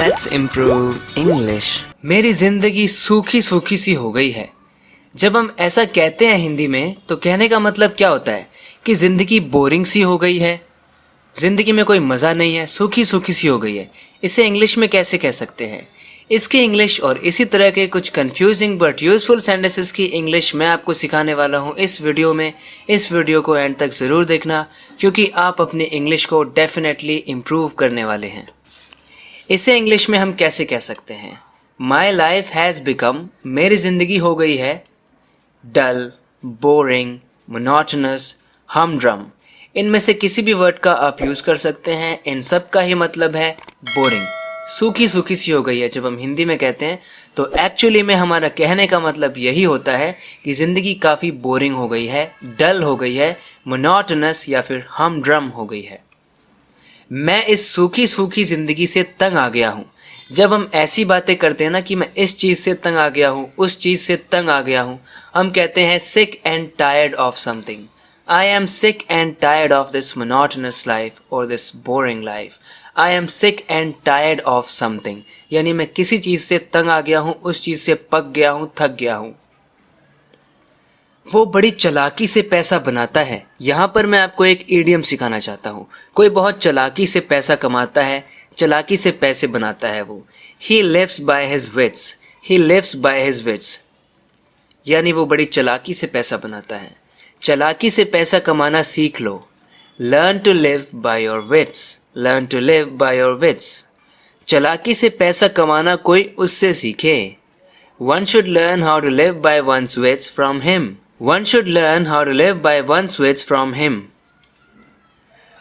Let's improve English. मेरी जिंदगी सूखी सूखी सी हो गई है। जब हम ऐसा कहते हैं हिंदी में तो कहने का मतलब क्या होता है कि जिंदगी बोरिंग सी हो गई है, जिंदगी में कोई मज़ा नहीं है, सूखी सूखी सी हो गई है। इसे इंग्लिश में कैसे कह सकते हैं? इसके इंग्लिश और इसी तरह के कुछ कंफ्यूजिंग बट यूजफुल सेंटेंसेस की इंग्लिश मैं आपको सिखाने वाला हूँ इस वीडियो में। इस वीडियो को एंड तक ज़रूर देखना क्योंकि आप अपने इंग्लिश को डेफिनेटली इम्प्रूव करने वाले हैं। इसे इंग्लिश में हम कैसे कह सकते हैं? माई लाइफ हैज़ बिकम, मेरी ज़िंदगी हो गई है डल, बोरिंग, मोनोटोनस, हमड्रम। इनमें से किसी भी वर्ड का आप यूज़ कर सकते हैं। इन सब का ही मतलब है बोरिंग, सूखी सूखी सी हो गई है। जब हम हिंदी में कहते हैं तो एक्चुअली में हमारा कहने का मतलब यही होता है कि ज़िंदगी काफ़ी बोरिंग हो गई है, डल हो गई है, मोनोटोनस या फिर हमड्रम हो गई है। मैं इस सूखी सूखी ज़िंदगी से तंग आ गया हूँ। जब हम ऐसी बातें करते हैं ना कि मैं इस चीज़ से तंग आ गया हूँ, उस चीज़ से तंग आ गया हूँ, हम कहते हैं sick and tired of something. I am sick and tired of this monotonous life or this boring life. I am sick and tired of something. यानी मैं किसी चीज़ से तंग आ गया हूँ, उस चीज़ से पक गया हूँ, थक गया हूँ। वो बड़ी चालाकी से पैसा बनाता है। यहाँ पर मैं आपको एक ईडियम सिखाना चाहता हूँ। कोई बहुत चालाकी से पैसा कमाता है, चालाकी से पैसे बनाता है वो। He lives by his wits. He lives by his wits. यानी वो बड़ी चालाकी से पैसा बनाता है। चालाकी से पैसा कमाना सीख लो। Learn to live by your wits. Learn to live by your wits. चालाकी से पैसा कमाना कोई उससे सीखे। One should learn how to live by one's wits from him. One should learn how to live by one's wits from him.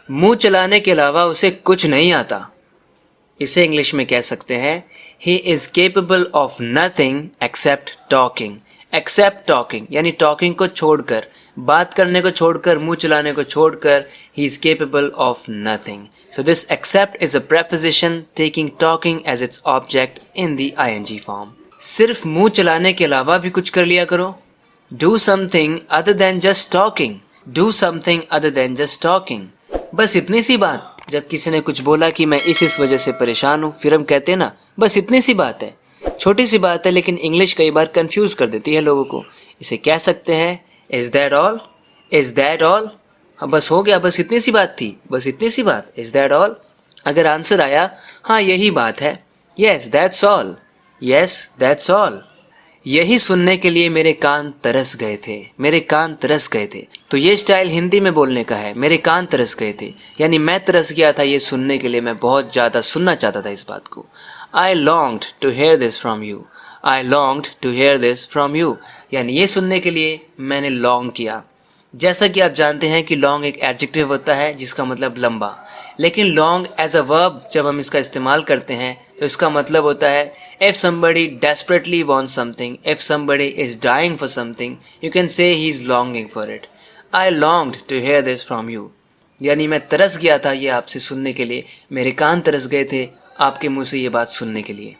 मुंह चलाने के अलावा उसे कुछ नहीं आता। इसे इंग्लिश में कह सकते हैं He is capable of nothing except talking. Except talking यानी talking को छोड़कर, बात करने को छोड़कर, मुंह चलाने को छोड़कर, He is capable of nothing. So this except is a preposition taking talking as its object in the ing form. सिर्फ मुंह चलाने के अलावा भी कुछ कर लिया करो। Do something other than just talking. Do something other than just talking. बस इतनी सी बात। जब किसी ने कुछ बोला कि मैं इस वजह से परेशान हूँ, फिर हम कहते हैं ना बस इतनी सी बात है। छोटी सी बात है लेकिन इंग्लिश कई बार कंफ्यूज कर देती है लोगों को। इसे कह सकते हैं Is that all? Is that all? हाँ बस हो गया, बस इतनी सी बात थी, बस इतनी सी बात। Is that all? अगर आंसर आया हाँ यही बात है, Yes that's all. Yes that's all. यही सुनने के लिए मेरे कान तरस गए थे, मेरे कान तरस गए थे। तो ये स्टाइल हिंदी में बोलने का है, मेरे कान तरस गए थे, यानी मैं तरस गया था ये सुनने के लिए, मैं बहुत ज़्यादा सुनना चाहता था इस बात को। I longed to hear this from you. I longed to hear this from you. यानी ये सुनने के लिए मैंने लॉन्ग किया। जैसा कि आप जानते हैं कि लॉन्ग एक एडजेक्टिव होता है जिसका मतलब लंबा, लेकिन लॉन्ग एज अ वर्ब जब हम इसका इस्तेमाल करते हैं तो इसका मतलब होता है if somebody desperately wants something, if somebody is dying for something, you can say he is longing for it. I longed to hear this from you. यानी मैं तरस गया था ये आपसे सुनने के लिए, मेरे कान तरस गए थे आपके मुंह से ये बात सुनने के लिए।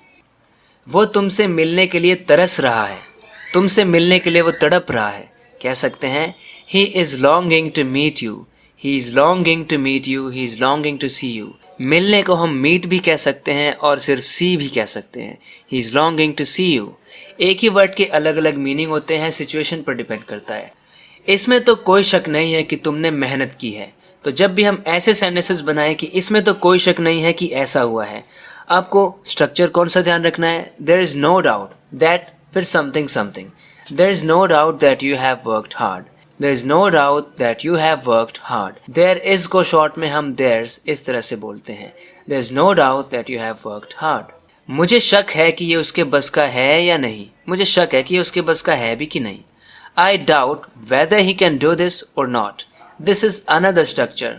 वो तुमसे मिलने के लिए तरस रहा है, तुमसे मिलने के लिए वो तड़प रहा है। कह सकते हैं He is longing to meet you. He is longing to meet you. He is longing to see you. मिलने को हम मीट भी कह सकते हैं और सिर्फ सी भी कह सकते हैं। He is longing to see you. एक ही वर्ड के अलग अलग मीनिंग होते हैं, सिचुएशन पर डिपेंड करता है। इसमें तो कोई शक नहीं है कि तुमने मेहनत की है। तो जब भी हम ऐसे सेंटेंसेस बनाएं कि इसमें तो कोई शक नहीं है कि ऐसा हुआ है, आपको स्ट्रक्चर कौन सा ध्यान रखना है? There is no doubt that फिर something something. There is no doubt that you have worked hard. There is no doubt that you have worked hard. There is को शॉर्ट में हम there's इस तरह से बोलते हैं। There is no doubt that you have worked hard. मुझे शक है कि ये उसके बस का है या नहीं। मुझे शक है कि ये उसके बस का है भी कि नहीं। I doubt whether he can do this or not. This is another structure.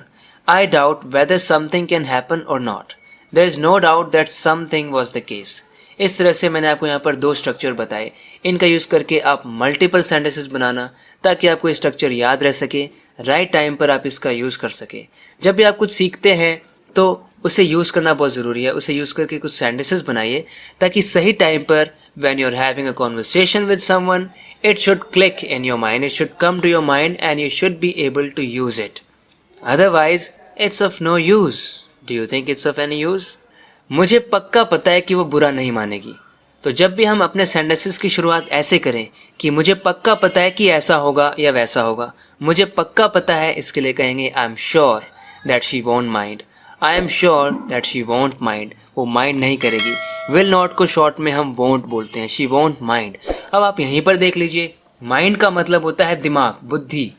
I doubt whether something can happen or not. There is no doubt that something was the case. इस तरह से मैंने आपको यहाँ पर दो स्ट्रक्चर बताए। इनका यूज़ करके आप मल्टीपल सेंटेंसेस बनाना ताकि आपको ये स्ट्रक्चर याद रह सके, राइट टाइम पर आप इसका यूज़ कर सके। जब भी आप कुछ सीखते हैं तो उसे यूज़ करना बहुत ज़रूरी है। उसे यूज़ करके कुछ सेंटेंसेस बनाइए ताकि सही टाइम पर when you're having a conversation with someone, it should click in your mind, it should come to your mind and you should be able to use it. Otherwise, it's of no use. Do you think it's of any use? मुझे पक्का पता है कि वो बुरा नहीं मानेगी। तो जब भी हम अपने सेंटेंसेस की शुरुआत ऐसे करें कि मुझे पक्का पता है कि ऐसा होगा या वैसा होगा, मुझे पक्का पता है, इसके लिए कहेंगे I am sure that she won't mind. I am sure that she won't mind, वो माइंड नहीं करेगी। विल नॉट को शॉर्ट में हम वोंट बोलते हैं, शी वोंट माइंड। अब आप यहीं पर देख लीजिए, माइंड का मतलब होता है दिमाग, बुद्धि,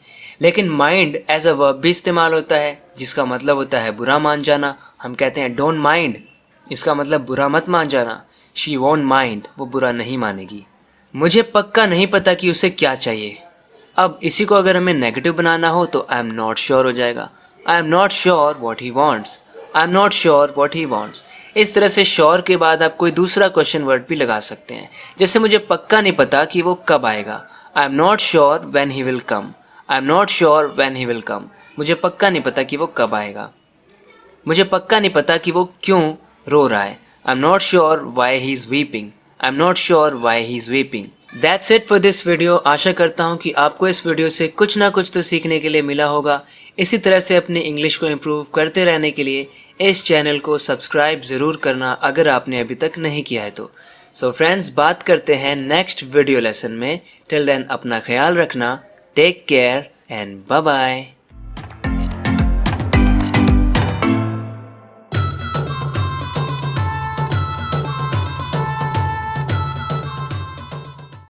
लेकिन माइंड एज अ वर्ब भी इस्तेमाल होता है जिसका मतलब होता है बुरा मान जाना। हम कहते हैं डोंट माइंड, इसका मतलब बुरा मत मान जाना। शी वोंट माइंड, वो बुरा नहीं मानेगी। मुझे पक्का नहीं पता कि उसे क्या चाहिए। अब इसी को अगर हमें नेगेटिव बनाना हो तो आई एम नॉट श्योर हो जाएगा। आई am not sure what he wants, I am not sure what he wants. इस तरह से श्योर के बाद आप कोई दूसरा क्वेश्चन वर्ड भी लगा सकते हैं, जैसे मुझे पक्का नहीं पता कि वो कब आएगा। आई am not sure when he will come, I am not sure when he will come. मुझे पक्का नहीं पता कि वो कब आएगा। मुझे पक्का नहीं पता कि वो क्यों रो रहा है। I am not sure why he is weeping, I am not sure why he is weeping. That's it for this video. आशा करता हूँ कि आपको इस वीडियो से कुछ ना कुछ तो सीखने के लिए मिला होगा। इसी तरह से अपने इंग्लिश को इम्प्रूव करते रहने के लिए इस चैनल को सब्सक्राइब ज़रूर करना अगर आपने अभी तक नहीं किया है तो। सो फ्रेंड्स, बात करते हैं नेक्स्ट वीडियो लेसन में। टिल देन अपना ख्याल रखना, take care and bye bye.